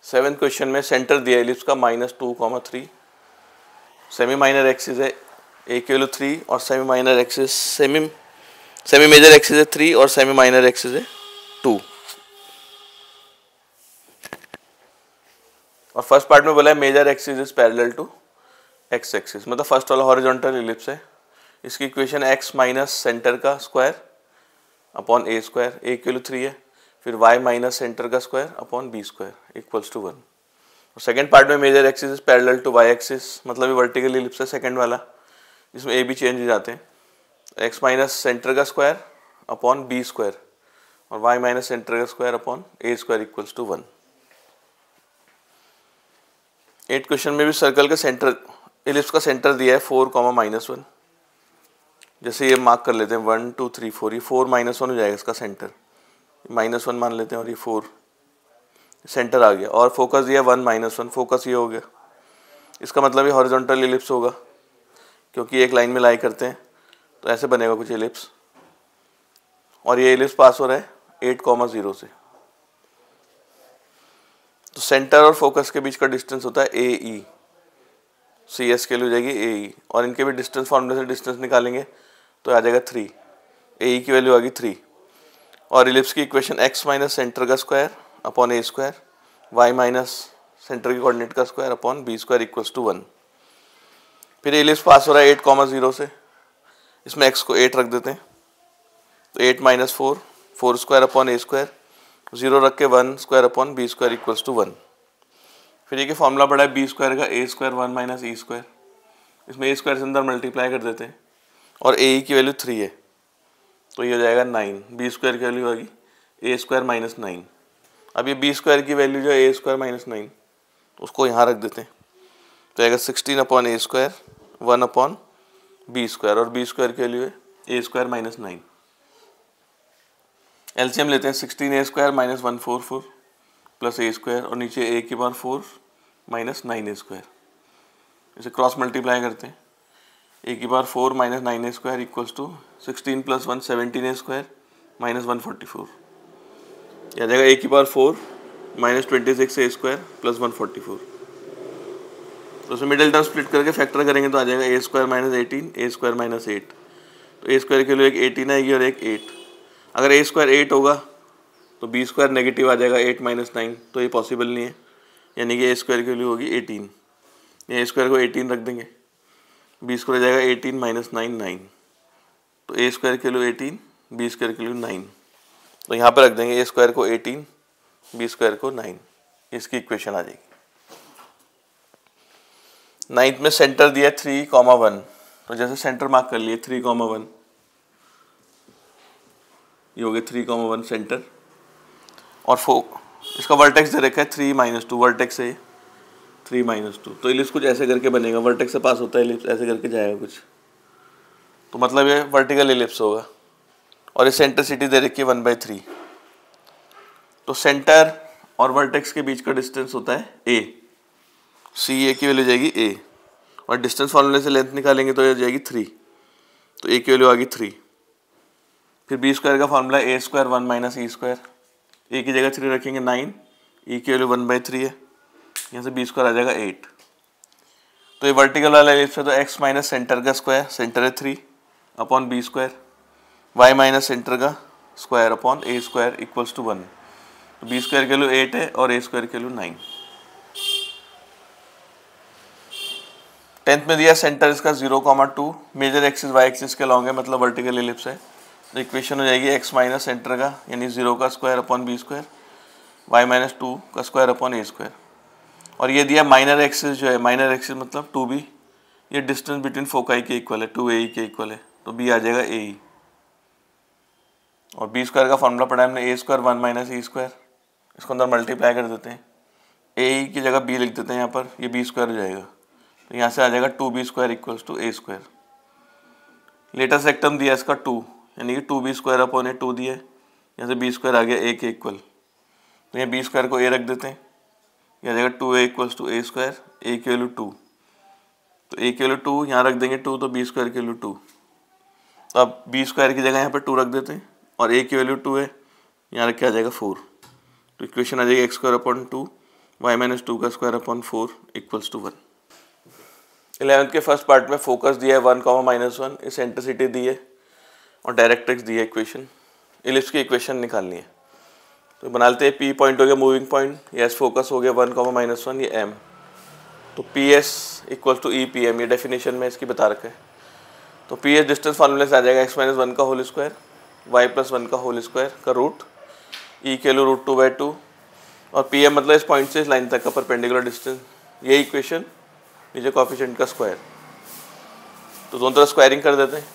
7th question में centre दिया ellipse का -2, 3, सेमी माइनर एक्सिस है a की वैल्यू 3 और semi minor axis semi major axis है 3 और सेमी माइनर एक्सिस है 2। और फर्स्ट पार्ट में बोला है major axis is parallel to X axis, मतलब फर्स्ट वाला हॉरिजॉन्टल एलिप्स है। इसकी इक्वेशन x माइनस सेंटर का square upon a square, a की वैल्यू 3 है, फिर y माइनस सेंटर का square upon b square equals to 1। और सेकेंड पार्ट में major axis is parallel to y axis, मतलब ये वर्टिकल एलिप्स है सेकेंड वाला, जिसमें a भी चेंज हो जाते हैं। x माइनस सेंटर का स्क्वायर अपॉन b स्क्वायर और y माइनस सेंटर का square upon a square equals to 1। 8 question में भी सर्कल का सेंटर एलिप्स का सेंटर दिया है 4, -1। जैसे ये मार्क कर लेते हैं 1 2 3 4, ये 4 -1 हो जाएगा इसका सेंटर, -1 मान लेते हैं और ये 4 सेंटर आ गया। और फोकस दिया 1 -1, फोकस ये हो गया। इसका मतलब ये हॉरिजॉन्टल एलिप्स होगा क्योंकि एक लाइन में लाई करते हैं, तो ऐसे बनेगा कुछ एलिप्स। और ये एलिप्स पास हो रहा है 8, 0 से। तो सेंटर और फोकस के बीच का डिस्टेंस होता है AE, CS के लिए हो जाएगी AE, और इनके भी डिस्टेंस फॉर्मूले से डिस्टेंस निकालेंगे तो आ जाएगा 3, AE की वैल्यू आ गई 3। और एलिप्स की इक्वेशन x माइनस सेंटर का square upon a square, y minus centre के कोऑर्डिनेट का square upon b square equals to 1। फिर एलिप्स पास हो रहा है 8, 0 से, इसमें x को 8 रख देते हैं, तो 8 - 4, 4 स्क्वायर अपॉन a स्क्वायर, 0 रख के 1 square upon b square equals to 1। फिर ये फॉर्मूला पड़ा है b स्क्वायर का, a square 1 minus e square, इसमें a स्क्वायर से अंदर मल्टीप्लाई कर देते हैं और a की वैल्यू 3 है, तो ये हो जाएगा 9। b स्क्वायर की वैल्यू होगी a स्क्वायर माइनस 9। अब ये b स्क्वायर की वैल्यू जो है a स्क्वायर माइनस 9, उसको यहाँ रख देते हैं, तो आएगा 16 upon a square 1 upon b square, और b स्क्वायर की वैल्यू है a स्क्वायर माइनस 9। एलसीएम लेते हैं 16a square minus 144 plus a square, और नीचे a की पावर 4 माइनस 9a स्क्वायर, इसे क्रॉस मल्टीप्लाई करते हैं। a की power 4 minus 9a square equals to 16 plus 1 17a square minus 144, यह आ जाएगा a की power 4 minus 26a square plus 144। तो उसे मिडिल टर्म स्प्लिट करके फैक्टर करेंगे तो आ जाएगा a square minus 18, a square minus 8। तो a स्क्वायर के लिए एक 18 आएगी और एक 8। अगर a स्क्वायर 8 होगा तो b स्क्वायर नेगेटिव आ जाएगा 8 माइनस 9, तो ये पॉसिबल नहीं है, यानी कि a स्क्वायर की वैल्यू होगी 18। a स्क्वायर को 18 रख देंगे, b स्क्वायर हो जाएगा 18 माइनस 9 9, तो a स्क्वायर की वैल्यू 18, b स्क्वायर की वैल्यू 9, तो यहाँ पर रख देंगे a स्क्वायर को 18, b स्क्वायर को 9, इसकी इक्वेशन आ जाएगी। 9th में सेंटर दिया 3, 1, तो जैसे सेंटर मार्क कर लिए 3, 1, ये हो गया 3, 1 सेंटर। और इसका वर्टेक्स दे रखा है 3, -2, वर्टेक्स है 3, -2, तो एलिप्स कुछ ऐसे करके बनेगा, वर्टेक्स से पास होता है एलिप्स ऐसे करके जाएगा कुछ, तो मतलब ये वर्टिकल एलिप्स होगा। और ये सेंट्रिसिटी दे रखी है 1/3, तो सेंटर और वर्टेक्स के बीच का डिस्टेंस होता है a, CA की वैल्यू जाएगी a, और डिस्टेंस फॉर्मूले से लेंथ निकालेंगे तो ये जाएगी 3, तो a की वैल्यू आ गई 3। फिर b स्क्वायर का formula a square 1 minus e square, a की जगह 3 रखेंगे 9, e की वैल्यू 1/3 है, यहाँ से b स्क्वायर आ जाएगा 8। तो ये वर्टिकल वाला एलिप्स है, तो x माइनस सेंटर का स्क्वायर, सेंटर है 3 upon b square, y minus centre का square upon a square equals to 1। तो b स्क्वायर की वैल्यू 8 है और a स्क्वायर की वैल्यू 9। 10th में दिया सेंटर इसका 0, 2, मेजर एक्सिस y एक्सिस के लॉन्ग है, मतलब वर्टिकल एलिप्स है। तो इक्वेशन हो जाएगी x माइनस सेंटर का यानी 0 का square upon b square, y minus 2 का स्क्वायर अपॉन a स्क्वायर। और ये दिया माइनर एक्सिस जो है, माइनर एक्सिस मतलब 2b, ये डिस्टेंस बिटवीन फोकाई के इक्वल है, 2AE के इक्वल है, तो b आ जाएगा AE। और b स्क्वायर का फॉर्मूला पढ़ा है हमने a square 1 minus e square, इसको अंदर मल्टीप्लाई कर देते हैं, AE की जगह b लिख देते हैं यहाँ पर, ये b स्क्वायर हो जाएगा, तो यहाँ से आ जाएगा 2b square equals to a square. Latus rectum दिया इसका 2, यानी कि 2b स्क्वायर अपॉन ए 2 दिया है, यहाँ से b स्क्वायर आ गया a के इक्वल, तो यहाँ b स्क्वायर को a रख देते हैं, यह आ जाएगा 2a equals to a square, a की वैल्यू 2, तो a की वैल्यू 2 यहाँ रख देंगे 2, तो b स्क्वायर की वैल्यू 2, तो अब b स्क्वायर की जगह यहाँ पर 2 रख देते हैं, और a की वैल्यू 2 है, यहाँ रख के आ जाएगा 4, तो इक्वेशन आ जाएगी x square upon 2 y minus 2 का square upon 4 equals to 1। 11th के फर्स्ट पार्ट में फोकस दिया है 1 -1, इसेंट्रिसिटी दी है और डायरेक्ट्रिक्स दी है इक्वेशन। इलिप्स की इक्वेशन निकालनी है तो बना लेते हैं। P पॉइंट हो गया मूविंग पॉइंट, S फोकस हो गया 1 -1, ये M, तो PS इक्वल टू EPM, ये डेफिनेशन में इसकी बता रखा है। तो PS डिस्टेंस फार्मूले से आ जाएगा x-1 का होल स्क्वायर y+1 का होल स्क्वायर का रूट, E के लिए √2/2, और PM मतलब इस पॉइंट से इस लाइन तक का परपेंडिकुलर डिस्टेंस, ये इक्वेशन, नीचे कोएफिशिएंट का स्क्वायर। तो दोनों तरफ स्क्वायरिंग कर देते हैं,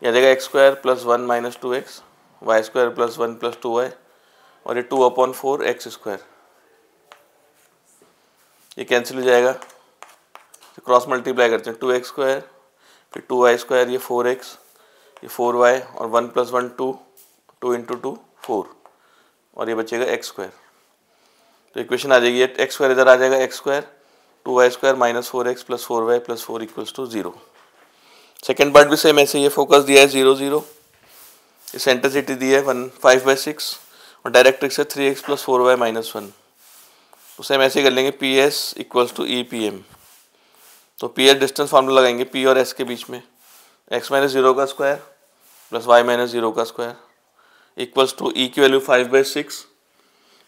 यह आ जाएगा x² + 1 - 2x, y² + 1 + 2y, और ये 2/4 x², ये कैंसिल हो जाएगा। तो क्रॉस मल्टीप्लाई करते हैं, 2x², फिर 2y², ये 4x, ये 4y, और 1 + 1 2, 2 × 2 4, और ये बचेगा x²। तो इक्वेशन आ जाएगी, ये x² इधर आ जाएगा, x², 2y² - 4x + 4y + 4 = 0। Second part भी सेम ऐसे ही है, फोकस दिया है 0 0, इसेंट्रिसिटी दी है 5/6, और डायरेक्ट्रिक्स है 3x + 4y - 1। तो सेम ऐसे कर लेंगे, PS = EPM। तो PS डिस्टेंस फार्मूला लगाएंगे P और S के बीच में, x - 0 का स्क्वायर + y - 0 का स्क्वायर इक्वल्स टू E की वैल्यू 5/6,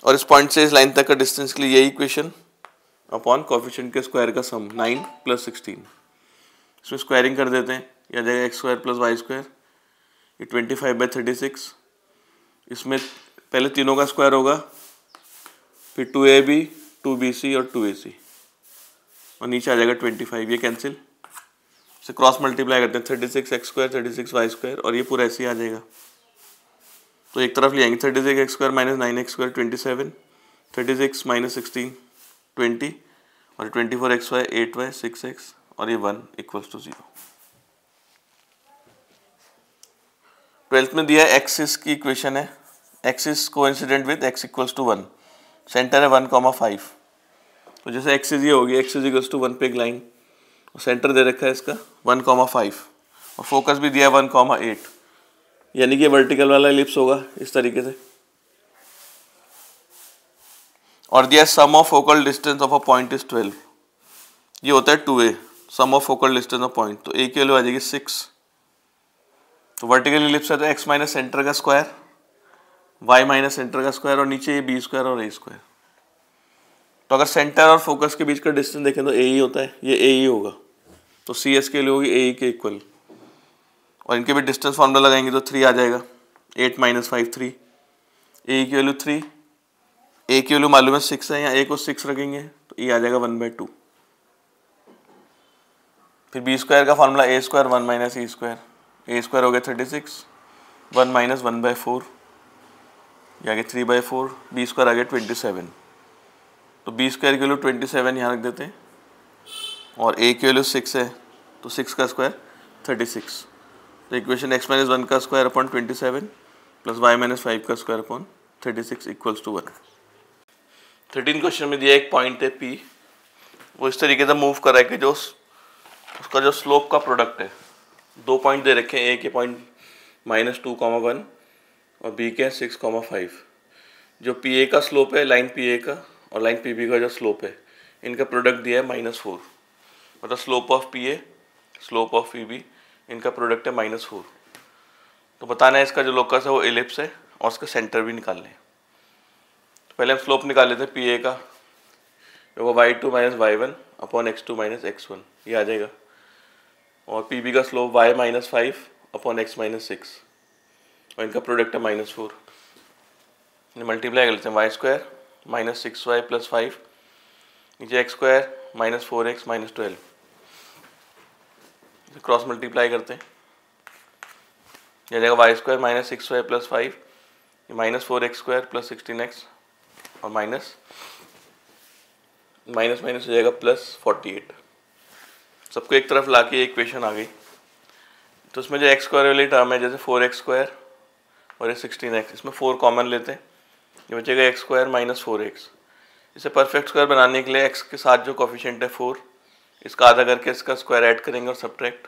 और इस पॉइंट से इस लाइन तक का डिस्टेंस के लिए यही इक्वेशन अपॉन कोएफिशिएंट के स्क्वायर का सम 9 + 16। इसमें स्क्वायरिंग कर देते हैं, यह आ जाएगा x² + y², ये 25/36। इसमें पहले तीनों का स्क्वायर होगा, फिर 2ab, 2bc और 2ac, और नीचे आ जाएगा 25, ये कैंसिल, इसे क्रॉस मल्टीप्लाई करते हैं, 36x², 36y², और ये पूरा ऐसे ही आ जाएगा। तो एक तरफ ले आएंगे, 36x² - 9x² 27, 36 - 16 20, और 24xy 8y 6x, और ये 1 = 0। 12th में दिया है एक्सिस की इक्वेशन है, axis coincident with x = 1, centre है 1,5। तो जैसे एक्सिस ये होगी, x = 1 पे एक लाइन, और सेंटर दे रखा है इसका 1,5, और फोकस भी दिया है 1,8, यानी कि वर्टिकल वाला एलिप्स होगा इस तरीके से। और दिया sum of focal distance of a point is 12, ये होता है 2a, sum of focal distance of point, तो a की वैल्यू आ जाएगी 6। तो वर्टिकल एलिप्स है तो x - सेंटर का स्क्वायर, y - सेंटर का स्क्वायर, और नीचे ये b² और a²। तो अगर सेंटर और फोकस के बीच का डिस्टेंस देखें तो AE होता है, ये AE होगा, तो CS के लिए होगी AE के इक्वल, और इनके भी डिस्टेंस फॉर्मूला लगाएंगे तो 3 आ जाएगा, 8 - 5 3, AE की वैल्यू 3, A की वैल्यू मालूम है 6 है, यहाँ A को 6 रखेंगे तो E आ जाएगा 1/2। फिर b² का फॉर्मूला a² 1 - e², a² हो गया 36, 1 - 1/4, ये आ गया 3/4, b² आ गया 27। तो b² की वैल्यू 27 यहाँ रख देते हैं, और a की वैल्यू 6 है, तो 6 का स्क्वायर 36। तो इक्वेशन x - 1 का स्क्वायर अपॉन 27 + y - 5 का स्क्वायर अपॉन 36 = 1। 13 क्वेश्चन में दिया एक पॉइंट है P, वो इस तरीके से मूव कर रहा है कि जो उसका जो स्लोप का प्रोडक्ट है, दो पॉइंट दे रखे हैं, A के पॉइंट -2,1 और B के 6,5। जो PA का स्लोप है, लाइन PA का, और लाइन PB का जो स्लोप है, इनका प्रोडक्ट दिया है -4, मतलब slope of PA, slope of PB, इनका प्रोडक्ट है -4। तो बताना है इसका जो लोकस है वो एलिप्स है, और उसका सेंटर भी निकालना है। तो पहले हम स्लोप निकाल लेते हैं PA का, वो y2 - y1 upon x2 - x1, ये आ जाएगा, और PB का स्लोप y - 5 अपॉन x - 6, और इनका प्रोडक्ट है -4। मल्टीप्लाई कर लेते हैं, y² - 6y + 5, नीचे x² - 4x - 12, क्रॉस मल्टीप्लाई करते हैं, यह जाएगा y² - 6y + 5, -4x² + 16x, और माइनस हो जाएगा +48। सबको एक तरफ लाके इक्वेशन आ गई। तो इसमें जो x² वाली टर्म है, जैसे 4x² और ये 16x, इसमें 4 कॉमन लेते हैं, ये बचेगा x² - 4x। इसे परफेक्ट स्क्वायर बनाने के लिए x के साथ जो कोफिशिएंट है 4, इसका आधा करके इसका स्क्वायर ऐड करेंगे और सब्ट्रैक्ट।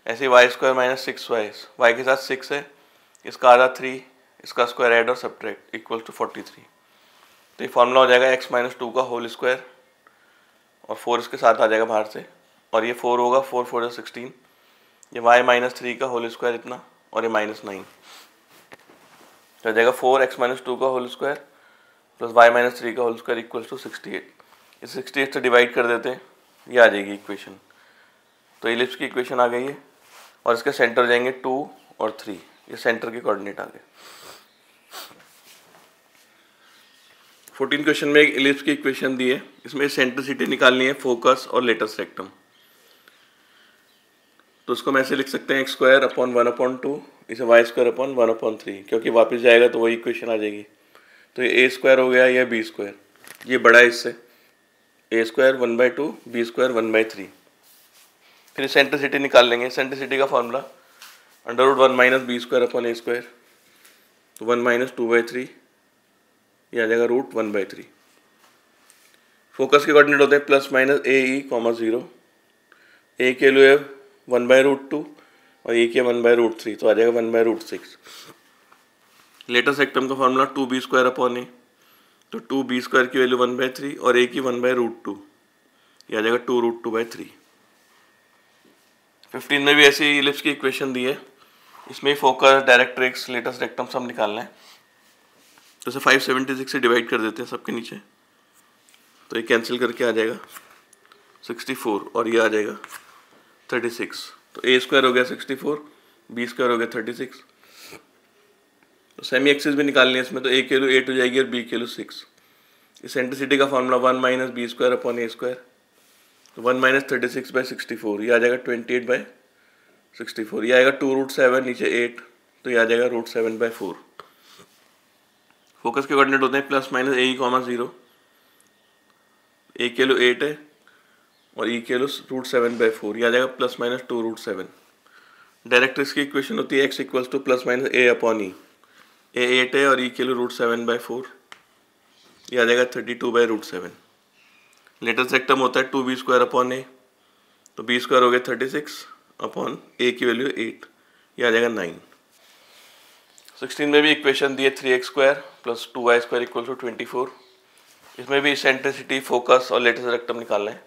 ऐसे ही y² - 6y, y के साथ 6 है, इसका आधा 3, इसका स्क्वायर ऐड और सब्ट्रैक्ट = 43। तो ये फॉर्मूला हो जाएगा x माइनस 2 का होल स्क्वायर और 4 इसके साथ आ जाएगा बाहर से, और ये 4 होगा, 4 4 16, ये y माइनस 3 का होल स्क्वायर इतना, और ये -9, तो आ जाएगा 4x माइनस 2 का whole square plus y minus 3 का होल स्क्वायर इक्वल्स टू 68। इस 68 से डिवाइड कर देते हैं, ये आ जाएगी इक्वेशन। तो इलिप्स की इक्वेशन आ गई है, और इसके सेंटर जाएंगे 2 और 3, ये सेंटर के कोऑर्डिनेट आ गए। 14 क्वेश्चन में एक इलिप्स की इक्वेशन दी है, इसमें सेंट्रिसिटी निकालनी है, फोकस और लेटस रेक्टम। तो उसको हम ऐसे लिख सकते हैं x² अपॉन 1/2, इसे y² अपॉन 1/3, क्योंकि वापस जाएगा तो वही इक्वेशन आ जाएगी। तो ये a² हो गया, या b², ये बड़ा है इससे, a² 1/2, b² 1/3। फिर सेंट्रिसिटी निकाल लेंगे। सेंट्रिसिटी का formula √1 minus b² upon a², तो 1 माइनस 2/3, ये आ जाएगा √1/3। फोकस के कोऑर्डिनेट होते हैं प्लस माइनस AE, 0, a के लिए 1/√2 और a के 1/√3, तो आ जाएगा 1/√6। लेटस रेक्टम का फॉर्मूला 2b² अपॉन a, तो 2b² की वैल्यू 1/3 और a की 1/√2, ये आ जाएगा 2√2/3। 15 में भी ऐसी इलिप्स की इक्वेशन दी है, इसमें फोकस, डायरेक्ट्रिक्स, लेटस रेक्टम सब निकालना है। तो इसे 576 से डिवाइड कर देते हैं सबके नीचे, तो ये कैंसिल करके आ जाएगा 64 और ये आ जाएगा 36। तो a² हो गया 64, b² हो गया 36। तो सेमी एक्सिस भी निकालनी है इसमें, तो a की वैल्यू 8 हो जाएगी और b की वैल्यू 6। इस सेंट्रिसिटी का formula 1 minus b² upon a², तो 1 माइनस 36/64, ये आ जाएगा 28/64, ये आएगा 2√7, नीचे 8, तो ये आ जाएगा √7/4। फोकस के कोऑर्डिनेट होते हैं प्लस माइनस AE, 0, a की वैल्यू 8 है और e की वैल्यू √7/4, ये आ जाएगा प्लस माइनस 2√7। डायरेक्ट्रिक्स की इक्वेशन होती है x equals two plus minus a upon e, a 8 है और e की वैल्यू √7/4, ये आ जाएगा 32/√7। लेटस रेक्टम होता है 2b² अपॉन a, तो b² हो गया 36 अपॉन a की वैल्यू 8, ये आ जाएगा 9। 16 में भी इक्वेशन दी है 3x² plus 2y² equal to 24। इसमें भी सेंट्रिसिटी, फोकस और लेटस रेक्टम निकालना है।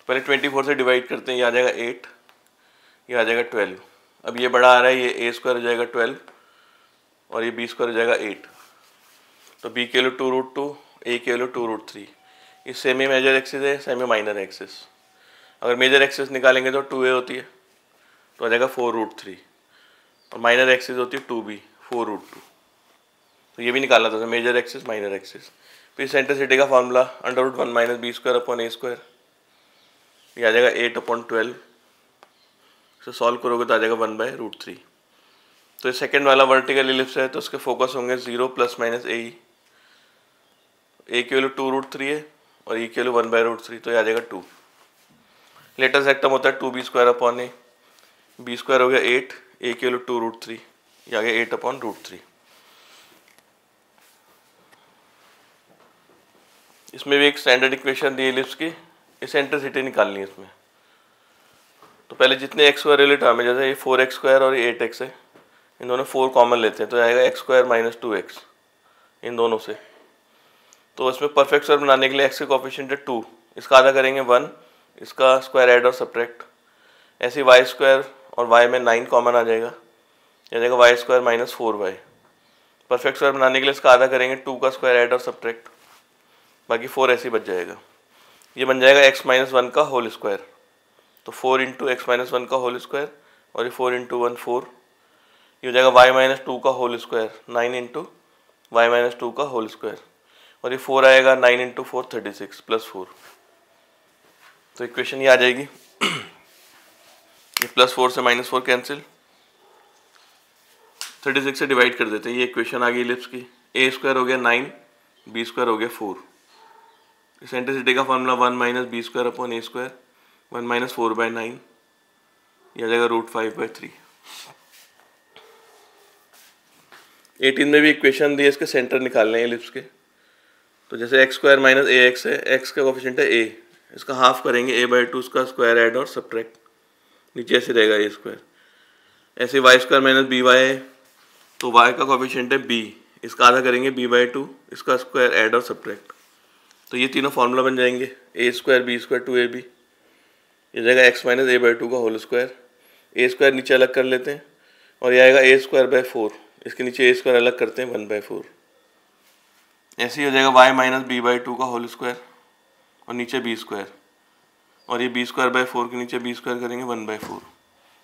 पहले 24 से डिवाइड करते हैं, ये आ जाएगा 8, ये आ जाएगा 12। अब ये बड़ा आ रहा है, ये a² हो जाएगा 12 और ये b² हो जाएगा 8। तो b की वैल्यू 2√2, a की वैल्यू 2√3। ये सेमी मेजर एक्सिस है, सेमी माइनर एक्सिस। अगर मेजर एक्सिस निकालेंगे तो 2a होती है, तो आ जाएगा 4√3, और माइनर एक्सिस होती है 2b, 4√2। तो ये भी निकालना था, मेजर एक्सिस, माइनर एक्सिस। फिर सेंट्रिसिटी का formula √1 minus b² upon a², ये आ जाएगा 8/12। इसे सॉल्व करोगे तो आ जाएगा 1/√3। तो ये सेकेंड वाला वर्टिकल इलिप्स है, तो उसके फोकस होंगे 0 प्लस माइनस AE, a की वैल्यू 2√3 है और e की वैल्यू 1/√3, तो ये आ जाएगा 2। लेटस रेक्टम होता है 2b² अपॉन a, b² हो गया 8, a की वैल्यू 2√3, ये आ गया 8/√3। इसमें भी एक स्टैंडर्ड इक्वेशन दी है इलिप्स की, सेंट्रिसिटी निकालनी है इसमें। तो पहले जितने x² टर्म है, जैसे ये 4x² और ये 8x है, इन दोनों 4 कॉमन लेते हैं, तो आएगा x² माइनस 2x इन दोनों से। तो इसमें परफेक्ट स्क्वायर बनाने के लिए x के कोफिशिएंट है 2, इसका आधा करेंगे 1, इसका स्क्वायर ऐड और सब्ट्रैक्ट। ऐसे ही y² और y में 9 कॉमन आ जाएगा, ये जाएगा y² minus 4y। Perfect square बनाने के लिए इसका आधा करेंगे 2 का स्क्वायर ऐड और सब्ट्रैक्ट, बाकी 4 ऐसे ही बच जाएगा। ये बन जाएगा x माइनस 1 का होल स्क्वायर, तो 4 इंटू x माइनस 1 का होल स्क्वायर, और ये 4 इंटू 1 4, ये हो जाएगा y माइनस 2 का whole square, 9 into y minus 2 का होल स्क्वायर, और ये 4 आएगा, 9 इंटू 4 36 प्लस 4। तो इक्वेशन ये आ जाएगी, ये प्लस 4 से -4 कैंसिल, 36 से डिवाइड कर देते हैं, ये इक्वेशन आ गई इलिप्स की। a² हो गया 9, b² हो गया 4। सेंट्रिसिटी का formula 1 minus b² upon a², 1 minus 4/9, यह आ जाएगा √5/3। 18 में भी इक्वेशन दी है, इसके सेंटर निकालने हैं इलिप्स के। तो जैसे x² माइनस ax है, x का कोफिशिएंट है a, इसका हाफ करेंगे a/2, उसका स्क्वायर ऐड और सब्ट्रैक्ट, नीचे ऐसे रहेगा a²। ऐसे y² माइनस by है, तो y का कोफिशिएंट है b, इसका आधा करेंगे b/2, इसका स्क्वायर ऐड और सब्ट्रैक्ट, तो ये तीनों फार्मूला बन जाएंगे a² b² 2ab, ये जाएगा x माइनस a/2 का होल स्क्वायर, a² नीचे अलग कर लेते हैं और ये आएगा a²/4, इसके नीचे a² अलग करते हैं 1/4, ऐसे ही हो जाएगा y माइनस b/2 का होल स्क्वायर और नीचे b², और ये b²/4 के नीचे b² करेंगे 1/4,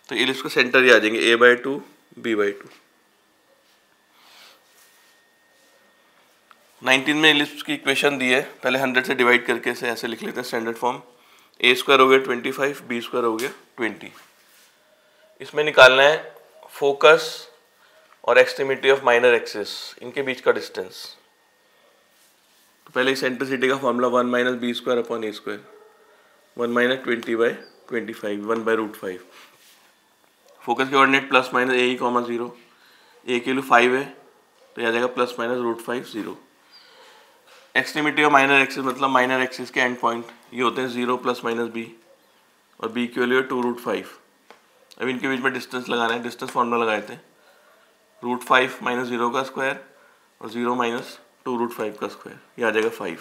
तो इलिप्स का सेंटर ये आ जाएंगे a/2 b/2। 19 में इलिप्स की इक्वेशन दी है, पहले 100 से डिवाइड करके इसे ऐसे लिख लेते हैं स्टैंडर्ड फॉर्म, a² हो गया 25, b² हो गया 20। इसमें निकालना है फोकस और एक्सट्रीमिटी ऑफ माइनर एक्सिस, इनके बीच का डिस्टेंस। तो पहले सेंट्रिसिटी का formula 1 minus b² upon a², 1 minus 20/25, 1/√5। Focus के coordinate plus minus a(0), a की वैल्यू 5 है तो यह आ जाएगा plus minus √5 0। Extremity of minor axis मतलब माइनर एक्सिस के एंड पॉइंट ये होते हैं 0 प्लस माइनस b, और b की वैल्यू है 2√5। अब इनके बीच में डिस्टेंस लगाना है, डिस्टेंस फॉर्मूला लगाए थे √5 माइनस 0 का स्क्वायर और 0 माइनस 2√5 का स्क्वायर, ये आ जाएगा 5।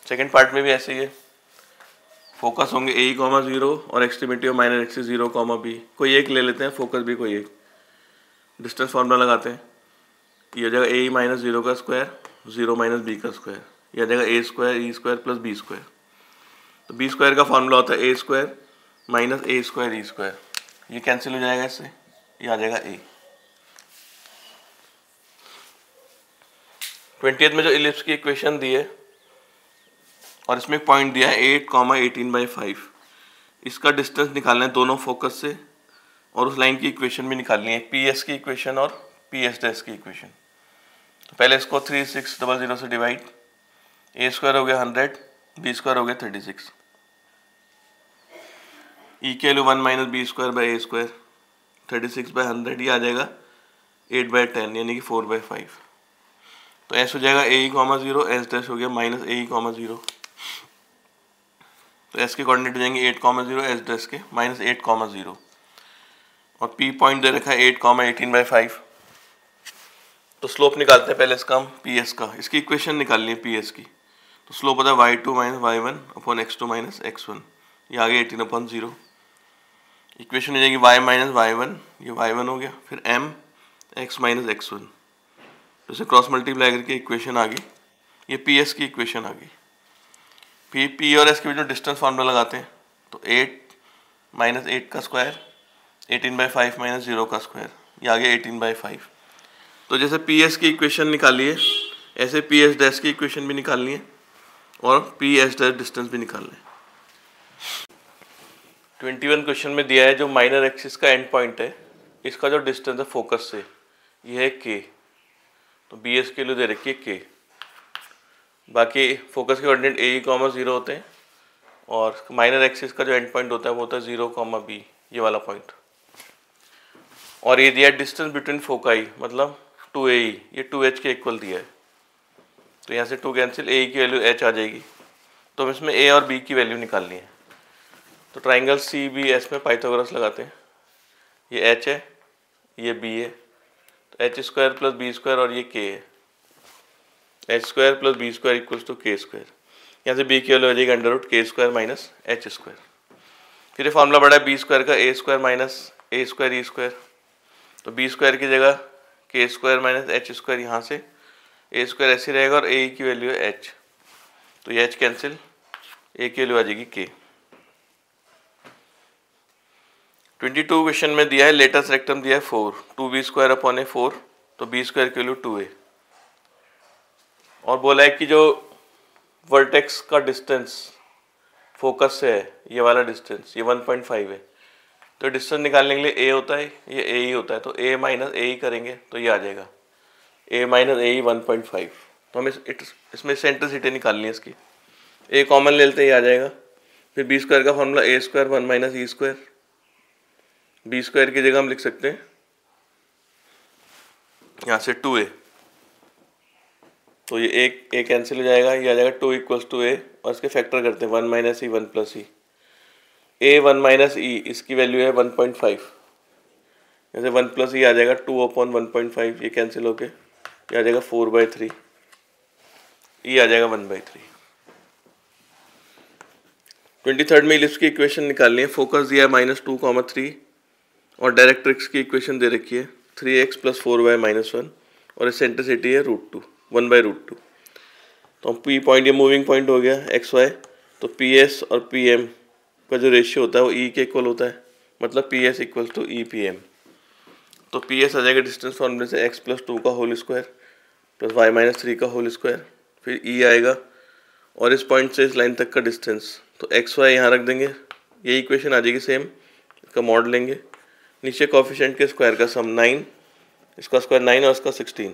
सेकेंड पार्ट में भी ऐसे ही है, फोकस होंगे a(0) और extremity of minor axis 0, b, कोई एक ले लेते हैं, फोकस भी कोई एक, डिस्टेंस फॉर्मूला लगाते हैं, ये हो जाएगा a माइनस 0 का स्क्वायर 0 माइनस b का स्क्वायर, ये आ जाएगा a² e² प्लस b²। तो b² का फॉर्मूला होता है a² माइनस a² e², ये कैंसिल हो जाएगा इससे, ये आ जाएगा a। 20th में जो इलिप्स की इक्वेशन दी है और इसमें एक पॉइंट दिया है 8, 18/5, इसका डिस्टेंस निकालना है दोनों फोकस से, और उस लाइन की इक्वेशन भी निकालनी है, PS की इक्वेशन और PS' की इक्वेशन। तो पहले इसको 3600 से डिवाइड, a² हो गया 100, b² हो गया 36, e की वैल्यू 1 माइनस b²/a², 36/100, ये आ जाएगा 8/10 यानी कि 4/5। तो s हो जाएगा a(0), s' हो गया माइनस a(0), तो s के कोऑर्डिनेट हो जाएंगे 8,0, s' के माइनस 8,0, और p पॉइंट दे रखा है 8, 18/5। तो स्लोप निकालते हैं पहले इसका हम PS का, इसकी इक्वेशन निकालनी है PS की। तो स्लोप होता है y2 minus y1 upon x2 minus x1, ये आ गया 18/0। इक्वेशन हो जाएगी y माइनस y1, ये y1 हो गया, फिर m x माइनस x1, तो इसे क्रॉस मल्टीप्लाई करके इक्वेशन आ गई, ये PS की इक्वेशन आ गई। P और S के बीच में डिस्टेंस फार्मूला लगाते हैं, तो 8 माइनस 8 का स्क्वायर 18/5 माइनस 0 का स्क्वायर, ये आ गया 18/5। तो जैसे PS की इक्वेशन निकाली है ऐसे PS' की इक्वेशन भी निकालनी है और PS' डिस्टेंस भी निकालना है। 21 क्वेश्चन में दिया है जो माइनर एक्सिस का एंड पॉइंट है, इसका जो डिस्टेंस है फोकस से ये है k, तो BS के लिए दे रखी है k, बाकी फोकस के कोऑर्डिनेट a(0) होते हैं और माइनर एक्सिस का जो एंड पॉइंट होता है वो होता है 0, b, ये वाला पॉइंट, और ये दिया डिस्टेंस बिटवीन फोकाई मतलब 2AE, ये 2H के इक्वल दिया है, तो यहाँ से 2 कैंसिल, AE की वैल्यू H आ जाएगी, तो हम इसमें A और B की वैल्यू निकालनी है। तो ट्राइंगल CBS में पाइथागोरस लगाते हैं, ये H है ये B है, तो h² प्लस b² और ये k है, h² plus b² equals to k², यहाँ से b की वैल्यू हो जाएगी √k² माइनस h²। फिर ये फॉर्मूला बड़ा है b² का a² माइनस a² e², तो b² की जगह k² माइनस h², यहाँ से a² ऐसे रहेगा और a की वैल्यू है h, तो ये h कैंसिल, a की वैल्यू आ जाएगी k। 22 क्वेश्चन में दिया है लेटस रेक्टम दिया है 4, 2b² अपॉन ए 4, तो b² की वैल्यू 2a, और बोला है कि जो वर्टेक्स का डिस्टेंस फोकस से है ये वाला डिस्टेंस ये 1.5 है, तो डिस्टेंस निकालने के लिए a होता है ये a ही होता है, तो a माइनस a ही करेंगे तो ये आ जाएगा a माइनस a ही 1.5। तो हमें इसमें सेंट्रिसिटी निकालनी है इसकी, a कॉमन ले लेते हैं ये आ जाएगा, फिर b² का formula a² 1 minus e², b² की जगह हम लिख सकते हैं यहाँ से 2a, तो ये a कैंसिल हो जाएगा, ये आ जाएगा 2 इक्वल्स टू a, और इसके फैक्टर करते हैं 1 minus e 1 plus e, a 1 minus e इसकी वैल्यू है 1.5, जैसे 1 प्लस ये आ जाएगा 2/1.5, ये कैंसिल होके ये आ जाएगा 4/3, ये आ जाएगा 1/3। 23rd में इलिप्स की इक्वेशन निकालनी है। फोकस दिया है -2, 3 और डायरेक्ट्रिक्स की इक्वेशन दे रखी है 3x + 4y - 1 और एसेंट्रिसिटी है √2, 1/√2। तो P पॉइंट, ये मूविंग पॉइंट हो गया XY, तो PS और PM का जो रेशियो होता है वो E के इक्वल होता है, मतलब PS = EPM। तो PS आ जाएगा डिस्टेंस फॉर्मूले से x + 2 का होल स्क्वायर + y - 3 का होल स्क्वायर, फिर E आएगा और इस पॉइंट से इस लाइन तक का डिस्टेंस, तो XY यहाँ रख देंगे, ये इक्वेशन आ जाएगी सेम, इसका मॉड लेंगे, नीचे कोफिशिएंट के स्क्वायर का सम 9, इसका स्क्वायर 9 और इसका 16,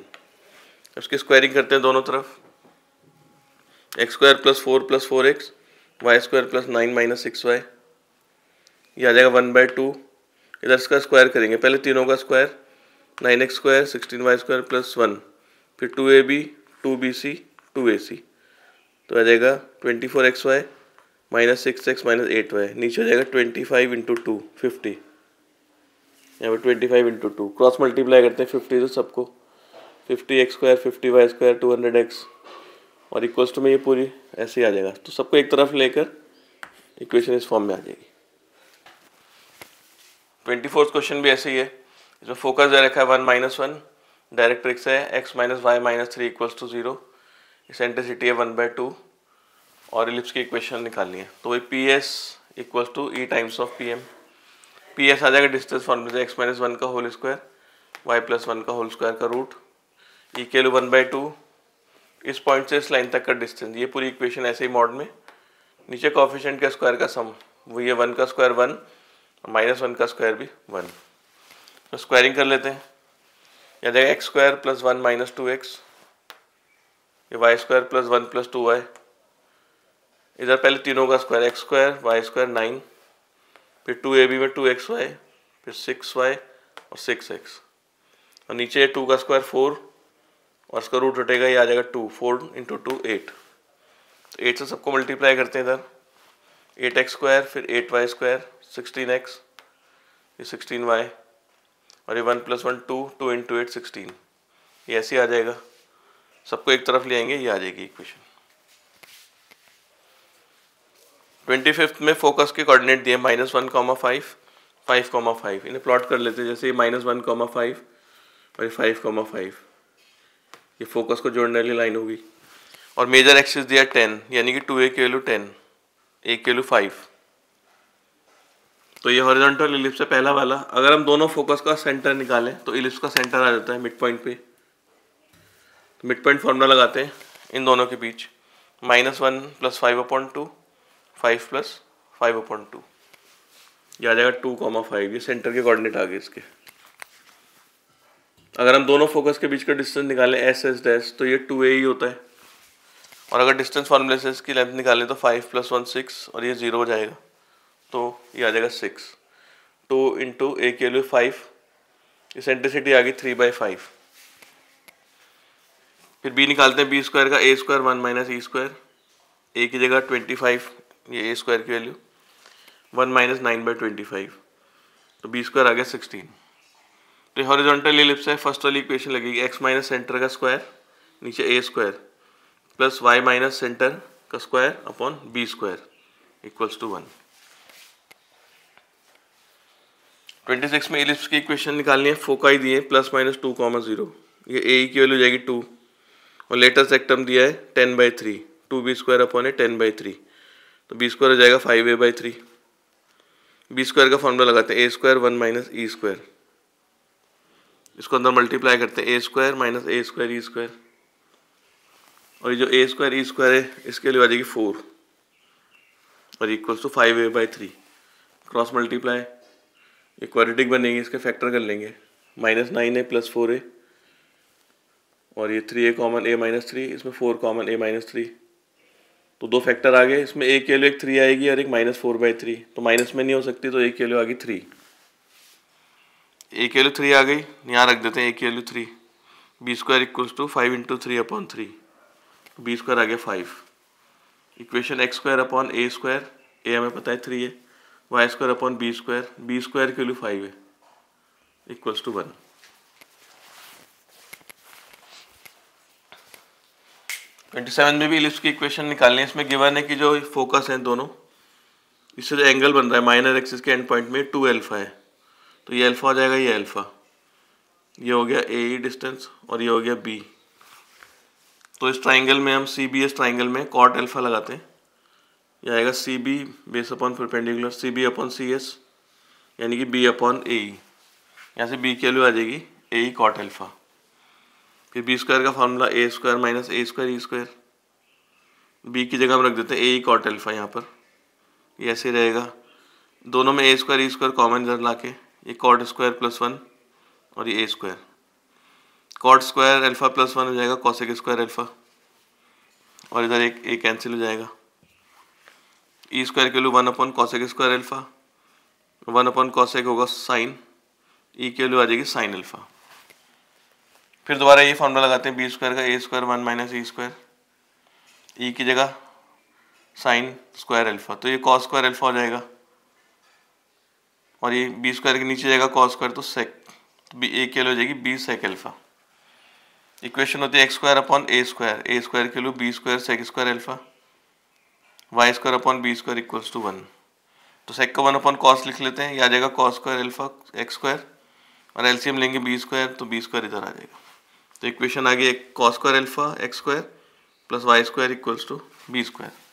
उसकी स्क्वायरिंग करते हैं दोनों तरफ, x² + 4 + 4x, y² + 9 - 6y, ये आ जाएगा 1/2। इधर इसका स्क्वायर करेंगे, पहले तीनों का स्क्वायर 9x² 16y² + 1, फिर 2ab 2bc 2ac, तो आ जाएगा 24xy - 6x - 8y, नीचे हो जाएगा 25 × 2 50, यहाँ पर 25 × 2 क्रॉस मल्टीप्लाई करते हैं 50 तो सबको, 50x² 50y² 200x और इक्वल्स टू में ये पूरी ऐसे ही आ जाएगा। तो सबको एक तरफ लेकर इक्वेशन इस फॉर्म में आ जाएगी। 24th क्वेश्चन भी ऐसे ही है, इसमें फोकस दे रखा है 1 - 1, डायरेक्ट्रिक्स है x - y - 3 = 0, एसेंट्रिसिटी है 1/2 और इलिप्स की इक्वेशन निकालनी है। तो वही PS = E × PM। PS आ जाएगा डिस्टेंस फॉर्मूले से x - 1 का होल स्क्वायर y + 1 का होल स्क्वायर का रूट, E के लिए 1/2, इस पॉइंट से इस लाइन तक का डिस्टेंस, ये पूरी इक्वेशन ऐसे ही मॉड में, नीचे कोफिशिएंट के स्क्वायर का सम, वो ये 1 का स्क्वायर 1 और -1 का स्क्वायर भी 1, तो स्क्वायरिंग कर लेते हैं, यह जाएगा x² + 1 - 2x, ये y² + 1 + 2y, इधर पहले तीनों का स्क्वायर x² y² 9, फिर 2ab में 2xy, फिर 6y और 6x, और नीचे 2 का स्क्वायर 4 और इसका रूट हटेगा, ये आ जाएगा 2, 4 × 2 8, तो 8 से सबको मल्टीप्लाई करते हैं, इधर 8x², फिर 8y², 16x, ये 16y और ये 1 + 1 2, 2 × 8 16, ये ऐसे ही आ जाएगा, सबको एक तरफ ले आएंगे, ये आ जाएगी इक्वेशन। 25th में फोकस के कोऑर्डिनेट दिए -1, 5, 5, 5, इन्हें प्लॉट कर लेते हैं, जैसे -1, 5 और ये 5, 5, ये फोकस को जोड़ने वाली लाइन होगी, और मेजर एक्सिस दिया 10, यानी कि 2a की वैल्यू 10, a की वैल्यू 5, तो ये हॉरिजॉन्टल इलिप्स है पहला वाला। अगर हम दोनों फोकस का सेंटर निकालें तो इलिप्स का सेंटर आ जाता है मिड पॉइंट पे, तो मिड पॉइंट फॉर्मूला लगाते हैं इन दोनों के बीच, -1 + 5/2, 5 + 5/2, ये आ जाएगा 2, 5, ये सेंटर के कोऑर्डिनेट आ गए इसके। अगर हम दोनों फोकस के बीच का डिस्टेंस निकालें SS' तो ये 2a ही होता है, और अगर डिस्टेंस फार्मूले से इसकी लेंथ निकालें तो 5 + 1 6 और ये 0 हो जाएगा, तो ये आ जाएगा 6, 2 × a की वैल्यू 5, एसेंट्रिसिटी आ गई 3/5, फिर b निकालते हैं, b² का a² 1 - e², a की जगह 25, ये a² की वैल्यू 1 - 9/25, तो b² आ गया 16। तो हॉरिजॉन्टल इलिप्स है, फर्स्ट वाली इक्वेशन लगेगी x - सेंटर का स्क्वायर नीचे a² + y - सेंटर का स्क्वायर अपॉन b² = 1। 26 में इलिप्स की इक्वेशन निकालनी है, फोकाई दिए +-2, 0, ये a की वैल्यू जाएगी 2 और लेटेस्ट सेक्टम दिया है 10/3, 2b² अपॉन 10/3, तो b² हो जाएगा 5a/3, b² का फॉर्मूला लगाते हैं a² 1 - e², इसको अंदर मल्टीप्लाई करते हैं a² - a² e², और ये जो a² e² है इसके लिए आ जाएगी 4 और = 5a/3, क्रॉस मल्टीप्लाई, ये क्वाड्रेटिक बनेगी, इसके फैक्टर कर लेंगे, -9a + 4a और ये 3a कॉमन a - 3, इसमें 4 कॉमन a - 3, तो दो फैक्टर आ गए, इसमें a की वैल्यू एक 3 आएगी और एक -4/3, तो माइनस में नहीं हो सकती, तो a की वैल्यू आ गई 3, a की वैल्यू 3 आ गई, यहाँ रख देते हैं a की वैल्यू 3, b² = 5 × 3/3, b² आ गया 5, equation x² upon a², a हमें पता है 3 है, y² अपॉन b² की वैल्यू 5 है, इक्वल्स टू 1। ट्वेंटी सेवन में भी इलिप्स की इक्वेशन निकालनी है। इसमें गिवन है कि जो फोकस है दोनों, इससे जो एंगल बन रहा है माइनर एक्सिस के एंड पॉइंट में 2 अल्फा है, तो ये अल्फा हो जाएगा, ये अल्फा, ये हो गया ए डिस्टेंस और ये हो गया बी। तो इस ट्राइंगल में हम सी बी एस ट्राइंगल में कॉट अल्फा लगाते हैं, यह आएगा C B base upon perpendicular C B upon C S, यानी कि बी अपॉन ए ई। यहाँ से बी की वैल्यू आ जाएगी ए ई कॉट अल्फा। फिर बी स्क्वायर का फार्मूला ए स्क्वायर माइनस ए स्क्वायर ई स्क्वायर, बी की जगह हम रख देते हैं ए ई कॉट अल्फा यहाँ पर, ये ऐसे रहेगा। दोनों में ए स्क्वायर ई स्क्वायर कॉमन इधर ला के ये कॉट स्क्वायर प्लस 1 और ये A square, cot square alpha plus 1 हो जाएगा कॉसेक स्क्वायर अल्फा, और इधर एक ए कैंसिल हो जाएगा। ई स्क्वायर की value 1 upon cosec square alpha, 1 upon cosec होगा साइन, ई की वैल्यू आ जाएगी साइन अल्फा। फिर दोबारा ये फॉर्मूला लगाते हैं बी स्क्वायर का ए स्क्वायर 1 माइनस ई स्क्वायर, ई की जगह साइन स्क्वायर अल्फा, तो ये कॉस स्क्वायर अल्फा हो जाएगा, और ये बी स्क्वायर के नीचे जाएगा कॉस स्क्वायर, तो सेक, तो बी ए की वैल्यू हो जाएगी बी सेक अल्फा। इक्वेशन होती है X square upon A square की value B square sec square alpha, Y square upon B square equals to 1। तो सेक को 1 अपॉन कॉस लिख लेते हैं, ये आ जाएगा cos square alpha X square, और एलसीएम लेंगे बी स्क्वायर, तो बी स्क्वायर इधर आ जाएगा। तो इक्वेशन आ गई cos square alpha X square plus Y square equals to B square.